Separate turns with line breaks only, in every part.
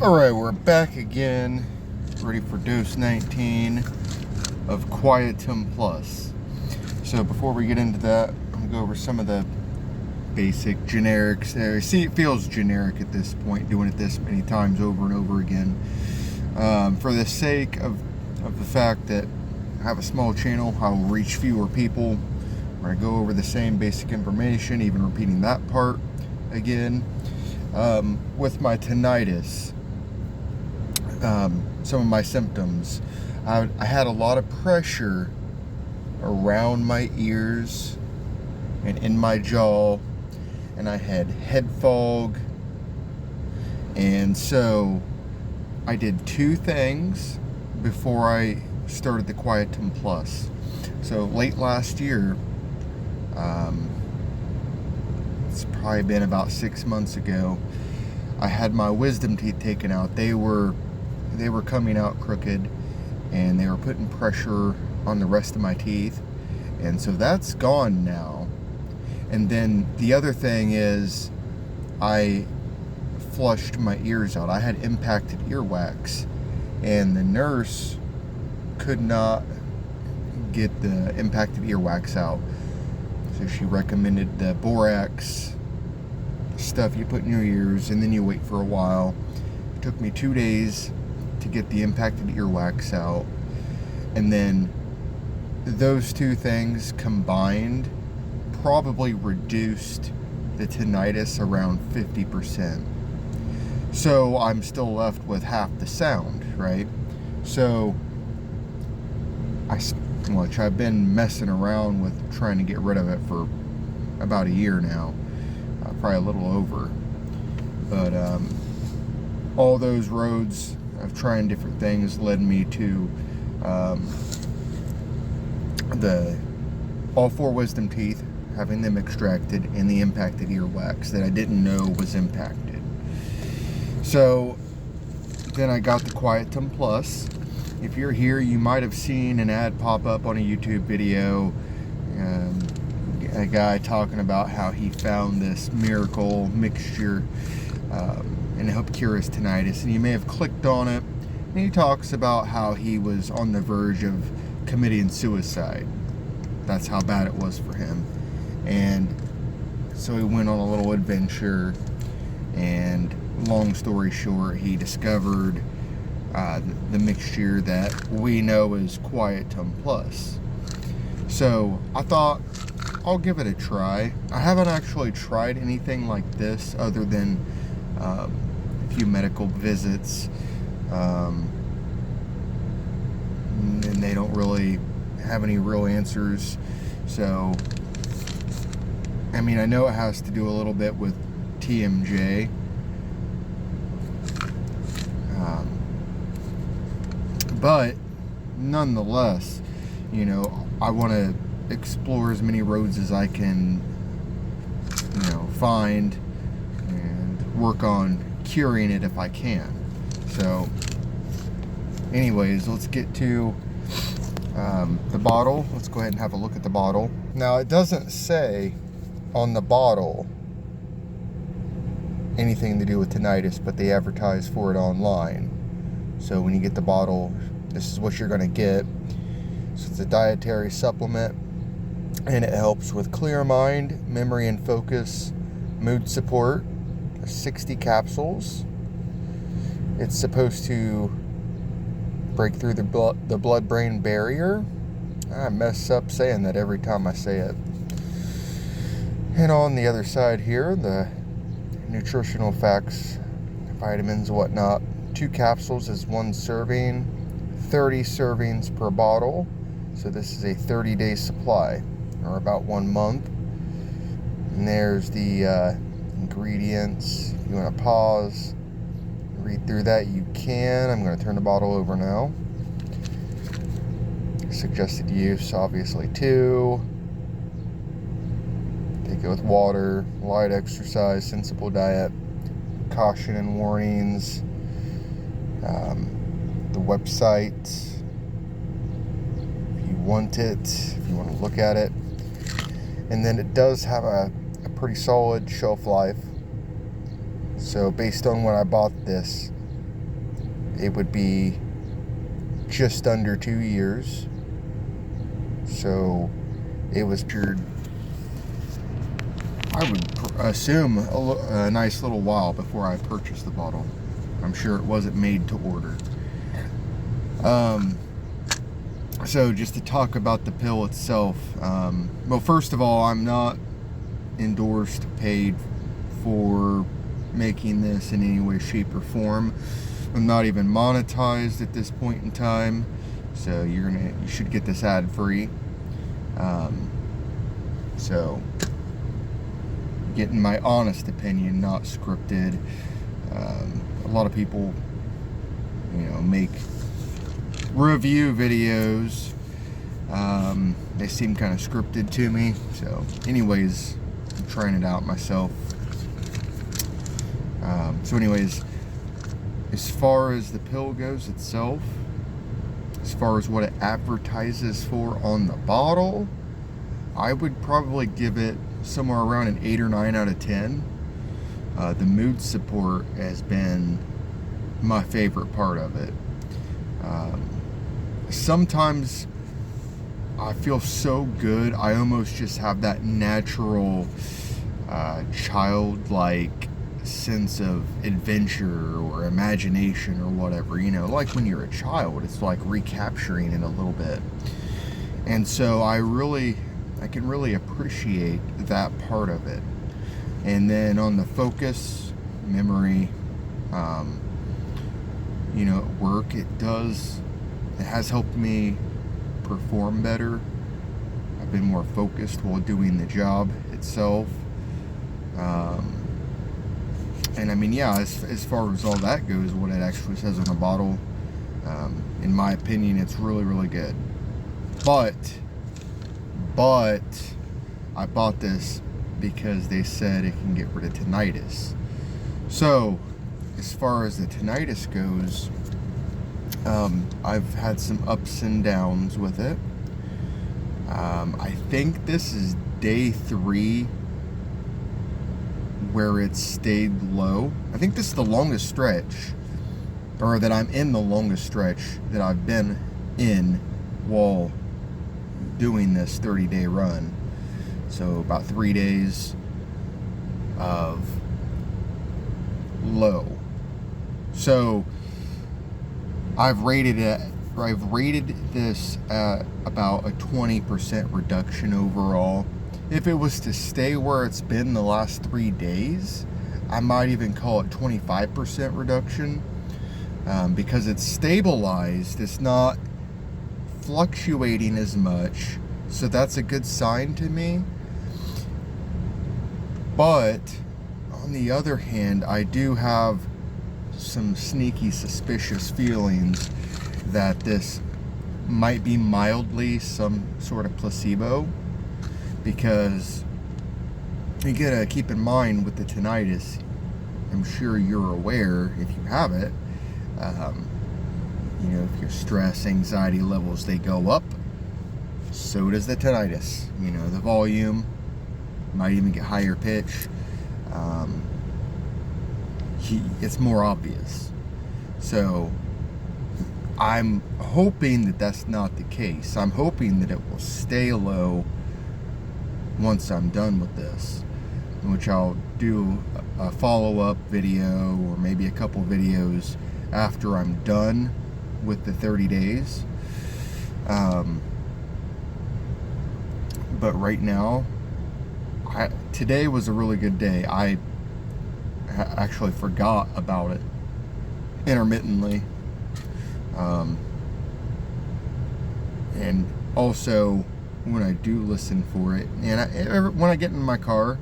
Alright, we're back again, ready for dose 19 of Quietum Plus. So before we get into that, I'm going to go over some of the basic generics there. See, it feels generic at this point, doing it this many times over and over again. For the sake of the fact that I have a small channel, I will reach fewer people. I'm going to go over the same basic information, even repeating that part again. With my tinnitus, some of my symptoms, I had a lot of pressure around my ears and in my jaw, and I had head fog. And so I did two things before I started the Quietum Plus. So late last year, it's probably been about 6 months ago, I had my wisdom teeth taken out. They were coming out crooked, and they were putting pressure on the rest of my teeth, and so that's gone now. And then the other thing is, I flushed my ears out. I had impacted earwax, and the nurse could not get the impacted earwax out, so she recommended the borax stuff you put in your ears, and then you wait for a while. It took me 2 days to get the impacted earwax out, and then those two things combined probably reduced the tinnitus around 50%. So I'm still left with half the sound, right? So I've been messing around with trying to get rid of it for about a year now, probably a little over. But all those roads of trying different things led me to all four wisdom teeth, having them extracted, and the impacted earwax that I didn't know was impacted. So then I got the Quietum Plus. If you're here, you might have seen an ad pop up on a YouTube video, a guy talking about how he found this miracle mixture and it helped cure his tinnitus, and you may have clicked on it, and he talks about how he was on the verge of committing suicide. That's how bad it was for him. And so he went on a little adventure, and long story short, he discovered the mixture that we know as Quietum Plus. So I thought, I'll give it a try. I haven't actually tried anything like this other than a few medical visits, and they don't really have any real answers. So I mean, I know it has to do a little bit with TMJ, but nonetheless, you know, I want to explore as many roads as I can, you know, find, and work on curing it if I can. So anyways, let's get to the bottle. Let's go ahead and have a look at the bottle. Now, it doesn't say on the bottle anything to do with tinnitus, but they advertise for it online. So when you get the bottle, this is what you're going to get. So it's a dietary supplement, and it helps with clear mind, memory and focus, mood support. 60 capsules. It's supposed to break through the blood-brain barrier. I mess up saying that every time I say it. And on the other side here, the nutritional facts, vitamins, whatnot. 2 capsules is 1 serving, 30 servings per bottle. So this is a 30-day supply, or about 1 month. And there's the ingredients. If you want to pause, read through that, you can. I'm going to turn the bottle over now. Suggested use, obviously, 2. Take it with water, light exercise, sensible diet, caution and warnings, the website, if you want it, if you want to look at it. And then it does have a pretty solid shelf life. So based on when I bought this, it would be just under 2 years. So it was I would assume a nice little while before I purchased the bottle. I'm sure it wasn't made to order. So just to talk about the pill itself, well, first of all, I'm not endorsed, paid for making this in any way, shape, or form. I'm not even monetized at this point in time, so you should get this ad free. So getting my honest opinion, not scripted. A lot of people, make review videos. They seem kind of scripted to me. So anyways, I'm trying it out myself. So anyways, as far as the pill goes itself, as far as what it advertises for on the bottle, I would probably give it somewhere around an 8 or 9 out of 10. The mood support has been my favorite part of it. Sometimes I feel so good, I almost just have that natural childlike sense of adventure or imagination or whatever, like when you're a child, it's like recapturing it a little bit. And so I can really appreciate that part of it. And then on the focus, memory, at work, it has helped me perform better. I've been more focused while doing the job itself. And I mean, yeah, as far as all that goes, what it actually says on the bottle, in my opinion, it's really, really good. But I bought this because they said it can get rid of tinnitus. So as far as the tinnitus goes, I've had some ups and downs with it. I think this is day 3 where it stayed low. I think this is the longest stretch, or that I'm in the longest stretch that I've been in while doing this 30-day run. So about 3 days of low. So I've rated this at about a 20% reduction overall. If it was to stay where it's been the last 3 days, I might even call it 25% reduction, because it's stabilized. It's not fluctuating as much, so that's a good sign to me. But on the other hand, I do have some sneaky suspicious feelings that this might be mildly some sort of placebo, because you gotta keep in mind with the tinnitus, I'm sure you're aware if you have it, if your stress, anxiety levels, they go up, so does the tinnitus. The volume might even get higher pitch. It's more obvious. So I'm hoping that that's not the case. I'm hoping that it will stay low once I'm done with this, which I'll do a follow-up video or maybe a couple videos after I'm done with the 30 days. But right now, today was a really good day. I actually forgot about it intermittently. And also, when I do listen for it, and when I get in my car,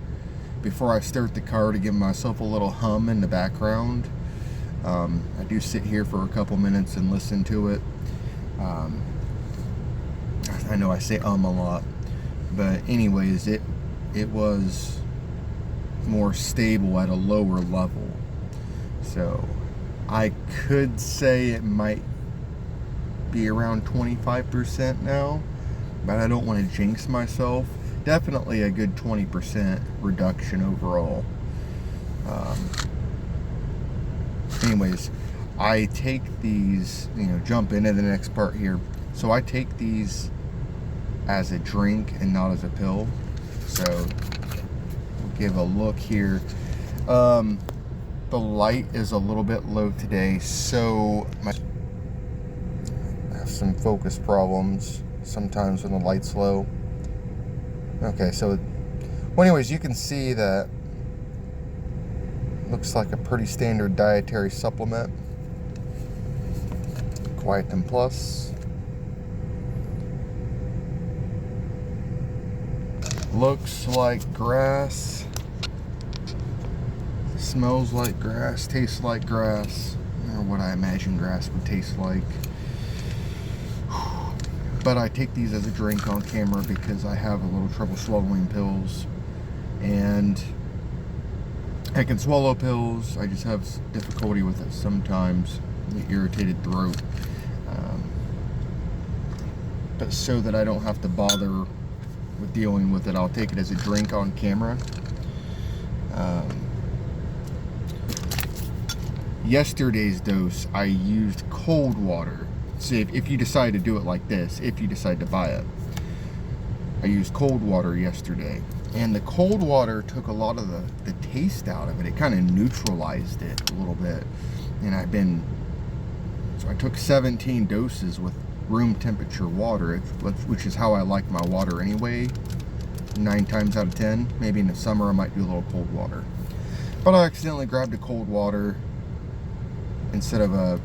before I start the car, to give myself a little hum in the background, I do sit here for a couple minutes and listen to it. I know I say a lot, but anyways, it was more stable at a lower level. So I could say it might be around 25% now, but I don't want to jinx myself. Definitely a good 20% reduction overall. Anyways, I take these, jump into the next part here. So I take these as a drink and not as a pill. So we'll give a look here. The light is a little bit low today, so I have some focus problems sometimes when the light's low. Okay, so well, anyways, you can see that looks like a pretty standard dietary supplement. Quietum Plus. Looks like grass. Smells like grass. Tastes like grass. Or what I imagine grass would taste like. But I take these as a drink on camera because I have a little trouble swallowing pills. And I can swallow pills. I just have difficulty with it sometimes. The irritated throat. But so that I don't have to bother with dealing with it, I'll take it as a drink on camera. Yesterday's dose, I used cold water. So if you decide to do it like this, if you decide to buy it, I used cold water yesterday. And the cold water took a lot of the taste out of it. It kind of neutralized it a little bit. And so I took 17 doses with room temperature water, which is how I like my water anyway. 9 times out of 10. Maybe in the summer I might do a little cold water. But I accidentally grabbed a cold water instead of a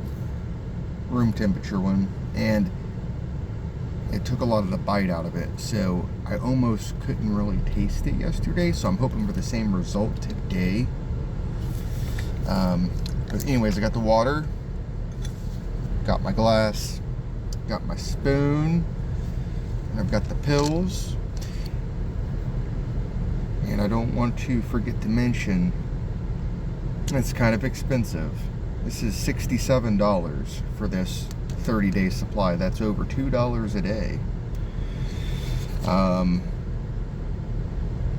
room temperature one, and it took a lot of the bite out of it, so I almost couldn't really taste it yesterday. So I'm hoping for the same result today. But anyways, I got the water, got my glass, got my spoon, and I've got the pills. And I don't want to forget to mention, it's kind of expensive. This is $67 for this 30-day supply. That's over $2 a day.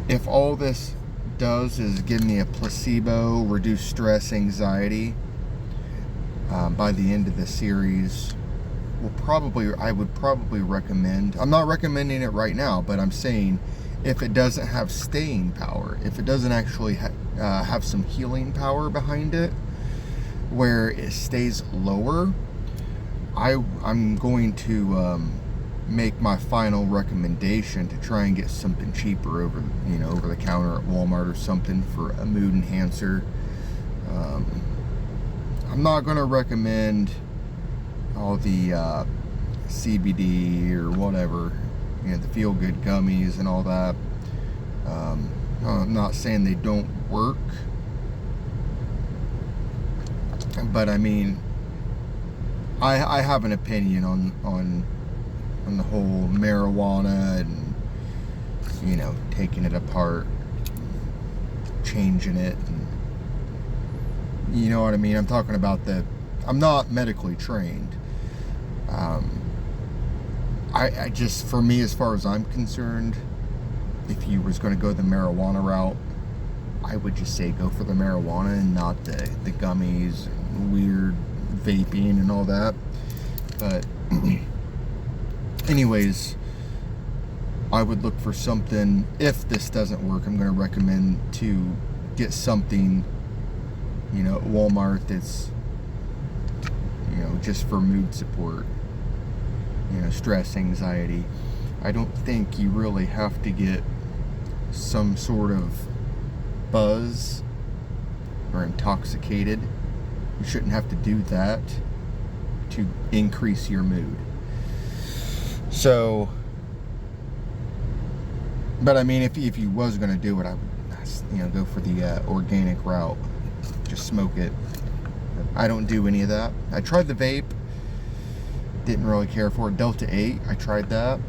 If all this does is give me a placebo, reduce stress, anxiety, by the end of the series, I would probably recommend, I'm not recommending it right now, but I'm saying if it doesn't have staying power, if it doesn't actually have some healing power behind it, where it stays lower, I'm going to make my final recommendation to try and get something cheaper over the counter at Walmart or something for a mood enhancer. I'm not going to recommend all the CBD or whatever, the feel-good gummies and all that. I'm not saying they don't work, but I mean, I have an opinion on the whole marijuana and taking it apart, changing it, and you know what I mean. I'm talking about I'm not medically trained. I just, for me, as far as I'm concerned, if you was going to go the marijuana route, I would just say go for the marijuana and not the gummies and weird vaping and all that. But anyways, I would look for something. If this doesn't work, I'm going to recommend to get something at Walmart that's just for mood support, stress, anxiety. I don't think you really have to get some sort of buzz or intoxicated. You shouldn't have to do that to increase your mood. So, but I mean, if you was going to do it, I would, go for the organic route. Just smoke it. I don't do any of that. I tried the vape. Didn't really care for it. Delta 8, I tried that.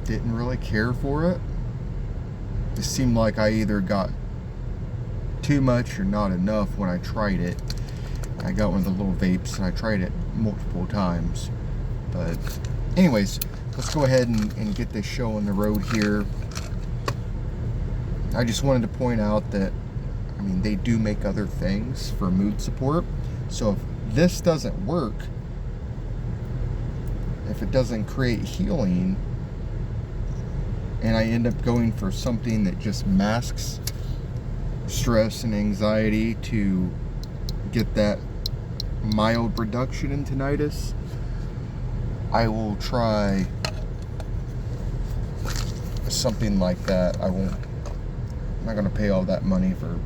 Didn't really care for it. It seemed like I either got too much or not enough when I tried it. I got one of the little vapes and I tried it multiple times. But anyways, let's go ahead and get this show on the road here. I just wanted to point out that I mean, they do make other things for mood support. So if this doesn't work, if it doesn't create healing, and I end up going for something that just masks stress and anxiety to get that mild reduction in tinnitus, I will try something like that. I'm not going to pay all that money for,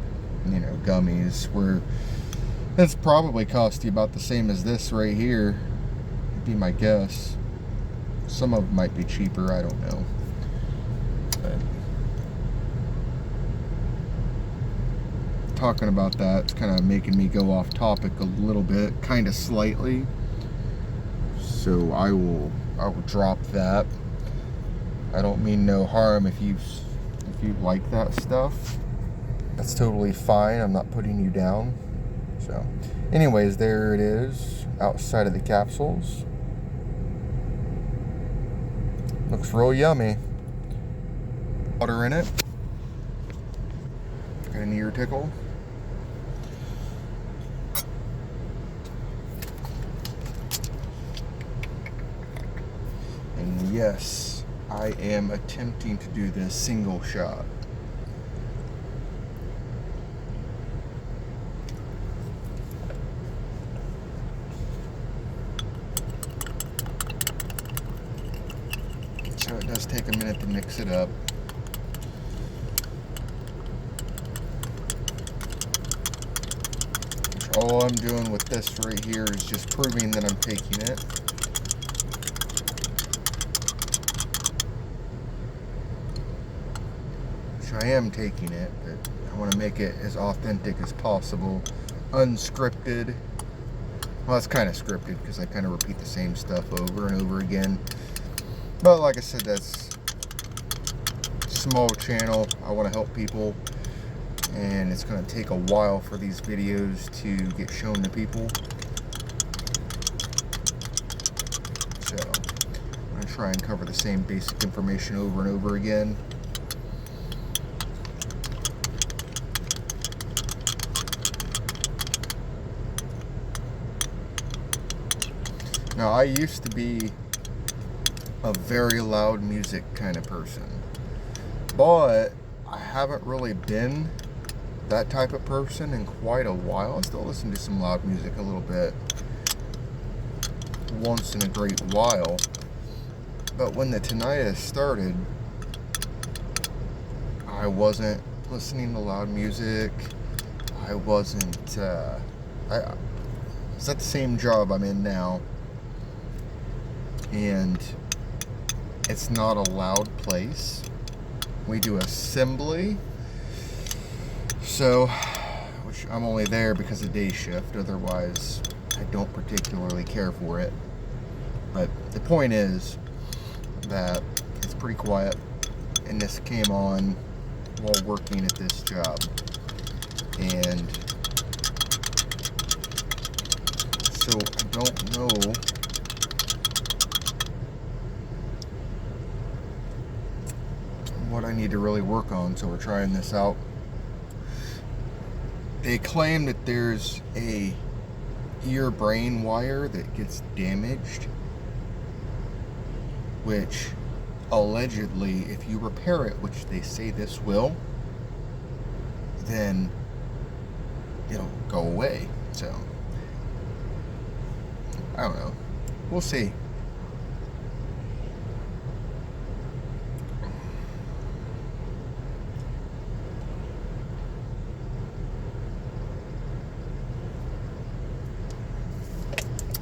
gummies, where it's probably cost you about the same as this right here, would be my guess. Some of them might be cheaper, I don't know. But talking about that, it's kind of making me go off topic a little bit, kind of slightly. So I will drop that. I don't mean no harm. If you like that stuff, that's totally fine. I'm not putting you down. So anyways, there it is outside of the capsules. Looks real yummy. Water in it. Got an ear tickle. And yes, I am attempting to do this single shot. So it does take a minute to mix it up. Which all I'm doing with this right here is just proving that I'm taking it. Which I am taking it, but I want to make it as authentic as possible. Unscripted. Well, it's kind of scripted because I kind of repeat the same stuff over and over again. But like I said, that's a small channel. I want to help people, and it's going to take a while for these videos to get shown to people. So I'm going to try and cover the same basic information over and over again. Now, I used to be a very loud music kind of person, but I haven't really been that type of person in quite a while. I still listen to some loud music a little bit once in a great while, but when the tinnitus started, I wasn't listening to loud music. I wasn't I was at the same job I'm in now, and it's not a loud place. We do assembly, so, which I'm only there because of day shift, otherwise I don't particularly care for it. But the point is that it's pretty quiet, and this came on while working at this job, and so I don't know what I need to really work on, so we're trying this out. They claim that there's a ear-brain wire that gets damaged, which allegedly, if you repair it, which they say this will, then it'll go away. So I don't know, we'll see.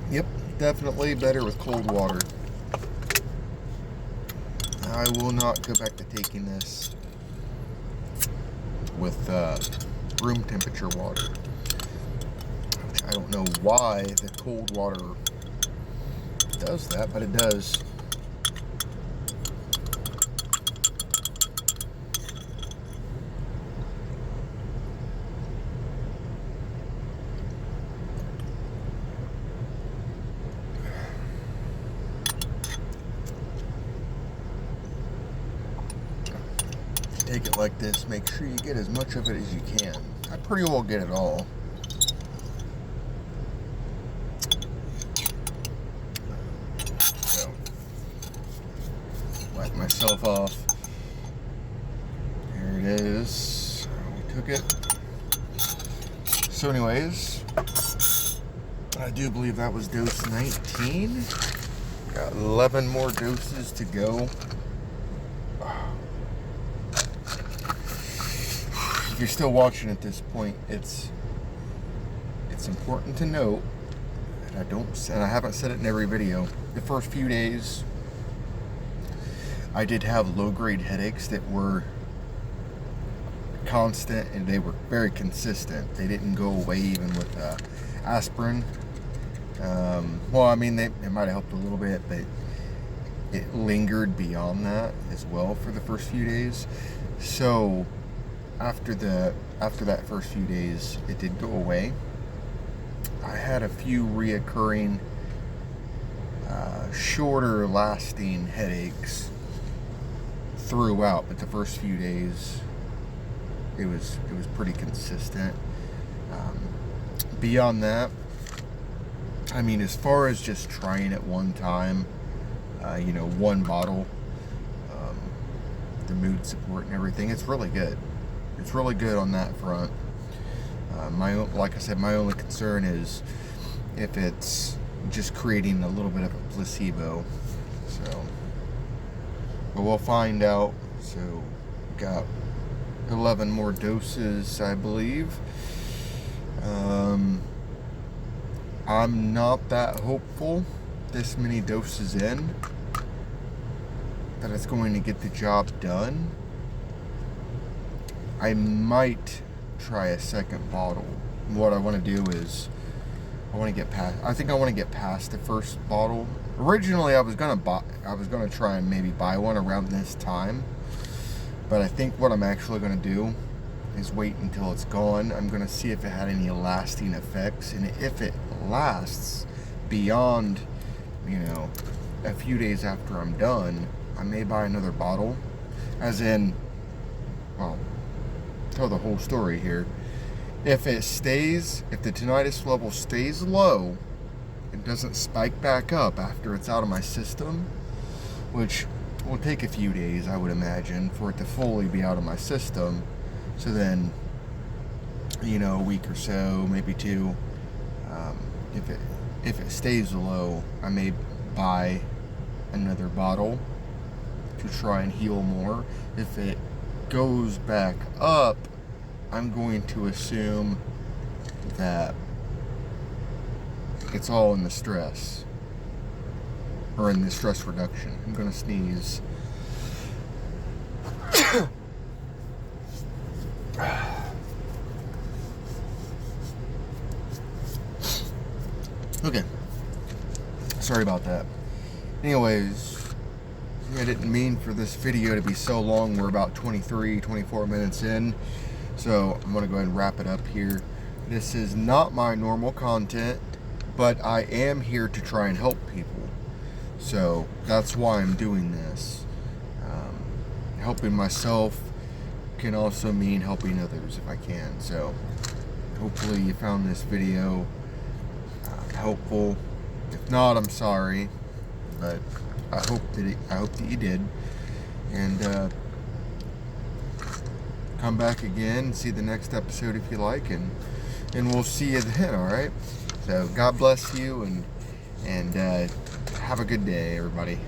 Yep, definitely better with cold water. I will not go back to taking this with room temperature water, which I don't know why the cold water does that, but it does. Take it like this, make sure you get as much of it as you can. I pretty well get it all. So, wipe myself off. Here it is. We took it. So anyways, I do believe that was dose 19. Got 11 more doses to go. If you're still watching at this point, it's important to note, and I haven't said it in every video, the first few days I did have low-grade headaches that were constant, and they were very consistent. They didn't go away even with aspirin. Well, I mean, it might have helped a little bit, but it lingered beyond that as well for the first few days. So after that first few days, it did go away. I had a few reoccurring, shorter lasting headaches throughout, but the first few days it was pretty consistent. Beyond that, I mean, as far as just trying it one time, one bottle, the mood support and everything, it's really good. It's really good on that front. Like I said, my only concern is if it's just creating a little bit of a placebo. So, but we'll find out. So, got 11 more doses, I believe. I'm not that hopeful this many doses in that it's going to get the job done. I might try a second bottle. What I want to do is I want to get past the first bottle. Originally I was going to try and maybe buy one around this time, but I think what I'm actually going to do is wait until it's gone. I'm going to see if it had any lasting effects, and if it lasts beyond, a few days after I'm done, I may buy another bottle. As in, well, tell the whole story here. If the tinnitus level stays low, it doesn't spike back up after it's out of my system, which will take a few days, I would imagine, for it to fully be out of my system. So then, a week or so, maybe two, if it stays low, I may buy another bottle to try and heal more. If it goes back up, I'm going to assume that it's all in the stress, or in the stress reduction. I'm going to sneeze. Okay, sorry about that. Anyways, I didn't mean for this video to be so long. We're about 24 minutes in, so I'm gonna go ahead and wrap it up here. This is not my normal content, but I am here to try and help people, so that's why I'm doing this. Helping myself can also mean helping others if I can. So hopefully you found this video helpful. If not, I'm sorry, but I hope that you did. And come back again, see the next episode if you like, and we'll see you then. All right. So God bless you, and have a good day, everybody.